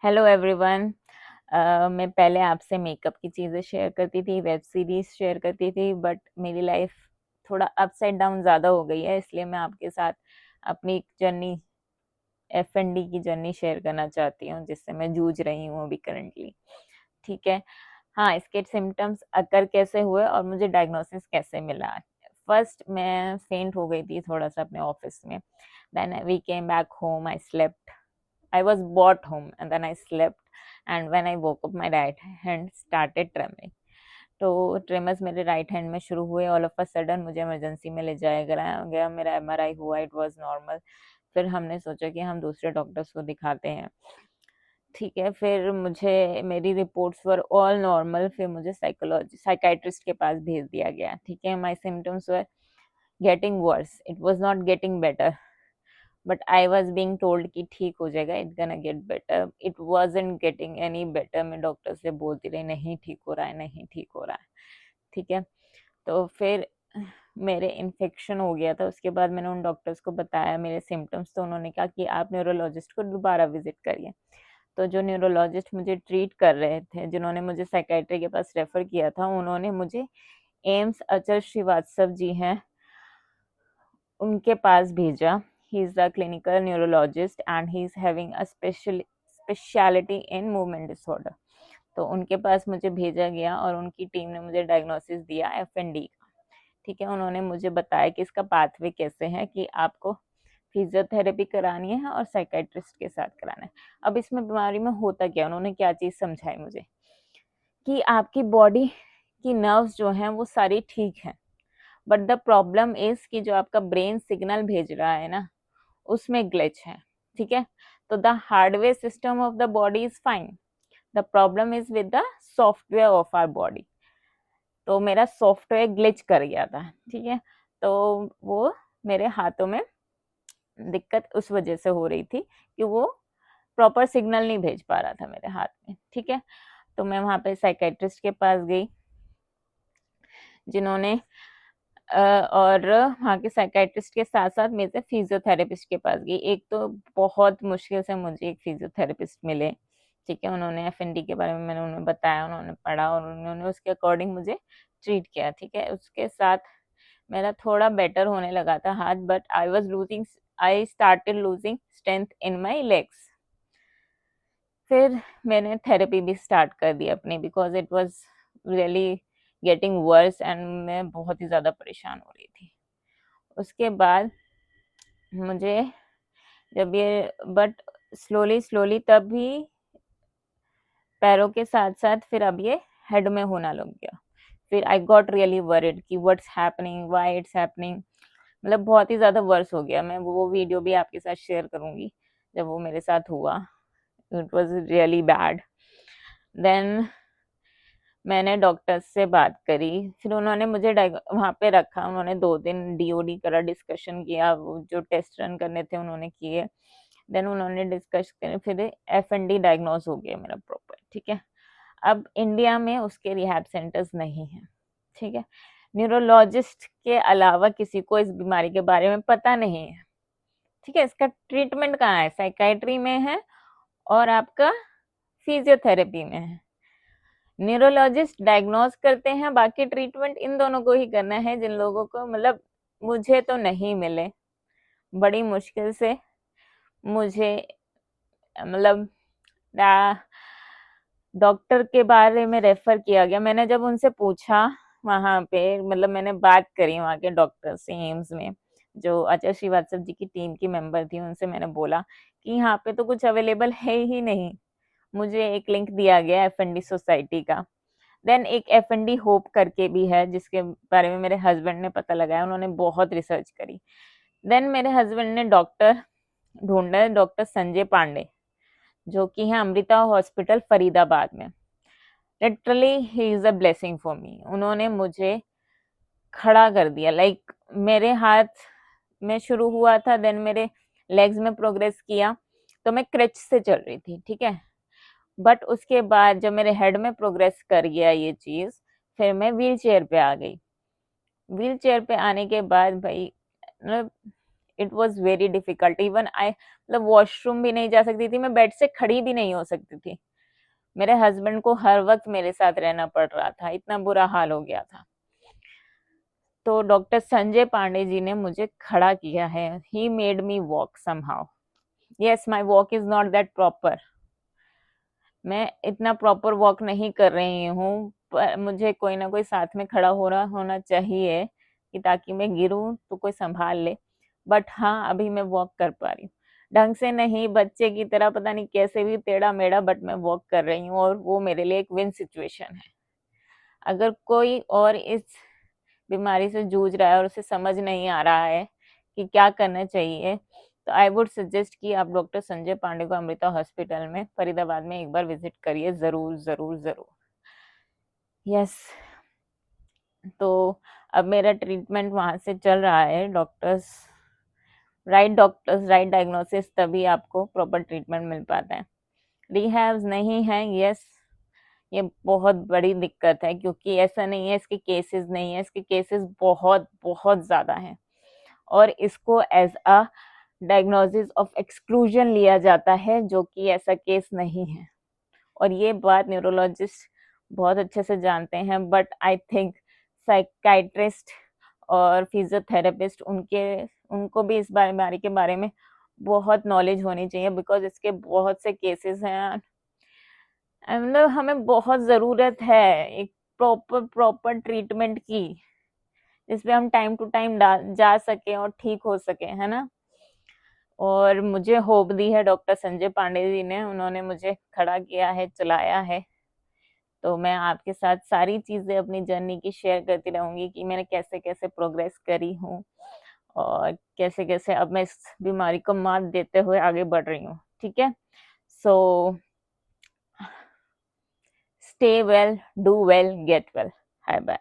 Hello everyone. मैं पहले आपसे मेकअप की चीज़ें शेयर करती थी, वेब सीरीज शेयर करती थी, बट मेरी लाइफ थोड़ा अपसाइड डाउन ज़्यादा हो गई है, इसलिए मैं आपके साथ अपनी एक जर्नी, F&D की जर्नी शेयर करना चाहती हूँ, जिससे मैं जूझ रही हूँ अभी करंटली। ठीक है। हाँ, इसके सिम्टम्स अकर कैसे हुए और मुझे डायग्नोसिस कैसे मिला। फर्स्ट मैं फेंट हो गई थी थोड़ा सा अपने ऑफिस में। Then we came back home, I slept, I was brought home and then I slept, and when I woke up my right hand started trembling. तो ट्रेमर्स मेरे राइट हैंड में शुरू हुए। ऑल ऑफ अ सडन मुझे emergency में ले जाया गया, मेरा MRI हुआ, इट वाज नॉर्मल। फिर हमने सोचा कि हम दूसरे डॉक्टर्स को दिखाते हैं। ठीक है, फिर मुझे मेरी रिपोर्ट्स वर ऑल नॉर्मल। फिर मुझे साइकाइट्रिस्ट के पास भेज दिया गया। ठीक है, my symptoms were getting worse, it was not getting better, but I was being told कि ठीक हो जाएगा, इट गना get better. It wasn't getting any better. मैं डॉक्टर से बोलती रही नहीं ठीक हो रहा है, नहीं ठीक हो रहा है। ठीक है, तो फिर मेरे इन्फेक्शन हो गया था। उसके बाद मैंने उन डॉक्टर्स को बताया मेरे सिम्टम्स, तो उन्होंने कहा कि आप न्यूरोलॉजिस्ट को दोबारा विजिट करिए। तो जो न्यूरोलॉजिस्ट मुझे ट्रीट कर रहे थे, जिन्होंने मुझे साइकेट्री के पास रेफर किया था, उन्होंने मुझे एम्स अचल श्रीवास्तव जी हैं उनके पास भेजा। he is a clinical neurologist and he is having a specialty in movement disorder। तो उनके पास मुझे भेजा गया और उनकी टीम ने मुझे डायग्नोसिस दिया F&D का। ठीक है, उन्होंने मुझे बताया कि इसका पाथवे कैसे है, कि आपको फिजियोथेरेपी करानी है और साइकेट्रिस्ट के साथ कराना है। अब इसमें बीमारी में होता क्या, उन्होंने क्या चीज़ समझाई मुझे, कि आपकी बॉडी की नर्व्स जो हैं वो सारी ठीक हैं, बट द प्रॉब्लम इज कि जो आपका ब्रेन सिग्नल भेज रहा है ना, उसमें ग्लिच है। ठीक है, तो the hardware system of the body is fine, the problem is with the software of our body. तो मेरा सॉफ्टवेयर ग्लिच कर गया था। ठीक है, तो वो मेरे हाथों में दिक्कत उस वजह से हो रही थी कि वो प्रॉपर सिग्नल नहीं भेज पा रहा था मेरे हाथ में। ठीक है, तो मैं वहां पे साइकेट्रिस्ट के पास गई, जिन्होंने और वहाँ के साइकेट्रिस्ट के साथ साथ मेरे फिजियोथेरेपिस्ट के पास गई। एक तो बहुत मुश्किल से मुझे एक फिजियोथेरेपिस्ट मिले। ठीक है, उन्होंने F&D के बारे में मैंने उन्हें बताया, उन्होंने पढ़ा और उन्होंने उसके अकॉर्डिंग मुझे ट्रीट किया। ठीक है, उसके साथ मेरा थोड़ा बेटर होने लगा था हाथ, but I started losing strength in my legs. फिर मैंने थेरेपी भी स्टार्ट कर दी अपनी, because it was really getting worse and मैं बहुत ही ज़्यादा परेशान हो रही थी। उसके बाद मुझे जब ये बट स्लोली स्लोली तब भी पैरों के साथ साथ फिर अब ये हेड में होना लग गया। फिर आई गॉट रियली वरिड कि what's happening, why it's happening. मतलब बहुत ही ज़्यादा वर्स हो गया। मैं वो वीडियो भी आपके साथ शेयर करूंगी जब वो मेरे साथ हुआ। It was really bad. देन मैंने डॉक्टर से बात करी, फिर उन्होंने मुझे वहाँ पे रखा। उन्होंने 2 दिन DOD करा, डिस्कशन किया, वो जो टेस्ट रन करने थे उन्होंने किए। देन उन्होंने डिस्कस करे, फिर F&D डायग्नोज हो गया मेरा प्रॉपर। ठीक है, अब इंडिया में उसके रिहैब सेंटर्स नहीं हैं। ठीक है, न्यूरोलॉजिस्ट के अलावा किसी को इस बीमारी के बारे में पता नहीं है। ठीक है, इसका ट्रीटमेंट कहाँ है, साइकाइट्री में है और आपका फिजियोथेरेपी में है। न्यूरोलॉजिस्ट डायग्नोज करते हैं, बाकी ट्रीटमेंट इन दोनों को ही करना है। जिन लोगों को मतलब मुझे तो नहीं मिले, बड़ी मुश्किल से मुझे मतलब डॉक्टर के बारे में रेफर किया गया। मैंने जब उनसे पूछा वहां पे, मतलब मैंने बात करी वहां के डॉक्टर से, एम्स में जो आचार्य श्रीवास्तव जी की टीम की मेंबर थी, उनसे मैंने बोला कि यहाँ पे तो कुछ अवेलेबल है ही नहीं। मुझे एक लिंक दिया गया F&D सोसाइटी का। देन एक F&D होप करके भी है, जिसके बारे में मेरे हस्बैंड ने पता लगाया, उन्होंने बहुत रिसर्च करी। देन मेरे हस्बैंड ने डॉक्टर ढूंढा, डॉक्टर संजय पांडे, जो कि है अमृता हॉस्पिटल फरीदाबाद में। Literally he is a blessing for me. उन्होंने मुझे खड़ा कर दिया। लाइक मेरे हाथ में शुरू हुआ था, देन मेरे लेग्स में प्रोग्रेस किया, तो मैं क्रच से चल रही थी। ठीक है, बट उसके बाद जब मेरे हेड में प्रोग्रेस कर गया ये चीज, फिर मैं व्हील चेयर पे आ गई। व्हील चेयर पे आने के बाद भाई मतलब it was very difficult. Even I मतलब वॉशरूम भी नहीं जा सकती थी, मैं बेड से खड़ी भी नहीं हो सकती थी। मेरे हस्बैंड को हर वक्त मेरे साथ रहना पड़ रहा था, इतना बुरा हाल हो गया था। तो डॉक्टर संजय पांडे जी ने मुझे खड़ा किया है। He made me walk somehow. Yes, my walk is not that proper. मैं इतना प्रॉपर वॉक नहीं कर रही हूँ, पर मुझे कोई ना कोई साथ में खड़ा हो रहा होना चाहिए कि ताकि मैं गिरूं तो कोई संभाल ले। बट हाँ, अभी मैं वॉक कर पा रही हूँ, ढंग से नहीं, बच्चे की तरह पता नहीं कैसे भी टेढ़ा मेढ़ा, बट मैं वॉक कर रही हूँ और वो मेरे लिए एक विन सिचुएशन है। अगर कोई और इस बीमारी से जूझ रहा है और उसे समझ नहीं आ रहा है कि क्या करना चाहिए, तो आई वुड सजेस्ट कि आप डॉक्टर संजय पांडे को अमृता हॉस्पिटल में फरीदाबाद में एक बार विजिट करिए, जरूर जरूर जरूर। यस। तो अब मेरा ट्रीटमेंट वहां से चल रहा है। डॉक्टर्स राइट डायग्नोसिस, तभी आपको प्रॉपर ट्रीटमेंट मिल पाता है। रिहैब्स नहीं है, यस, ये बहुत बड़ी दिक्कत है, क्योंकि ऐसा नहीं है इसके केसेस नहीं है, इसके केसेस बहुत बहुत ज्यादा हैं। और इसको as a diagnosis of exclusion लिया जाता है, जो कि ऐसा केस नहीं है। और ये बात न्यूरोलॉजिस्ट बहुत अच्छे से जानते हैं, बट आई थिंक साइकाइट्रिस्ट और फिजियोथेरेपिस्ट उनको भी इस बीमारी के बारे में बहुत नॉलेज होनी चाहिए, बिकॉज इसके बहुत से केसेस हैं। मतलब हमें बहुत जरूरत है एक प्रॉपर प्रॉपर ट्रीटमेंट की, जिसपे हम टाइम टू टाइम जा सके और ठीक हो सके, है ना। और मुझे होप दी है डॉक्टर संजय पांडे जी ने, उन्होंने मुझे खड़ा किया है, चलाया है। तो मैं आपके साथ सारी चीजें अपनी जर्नी की शेयर करती रहूंगी कि मैंने कैसे कैसे प्रोग्रेस करी हूँ और कैसे कैसे अब मैं इस बीमारी को मात देते हुए आगे बढ़ रही हूँ। ठीक है। So stay well, do well, get well. Bye bye.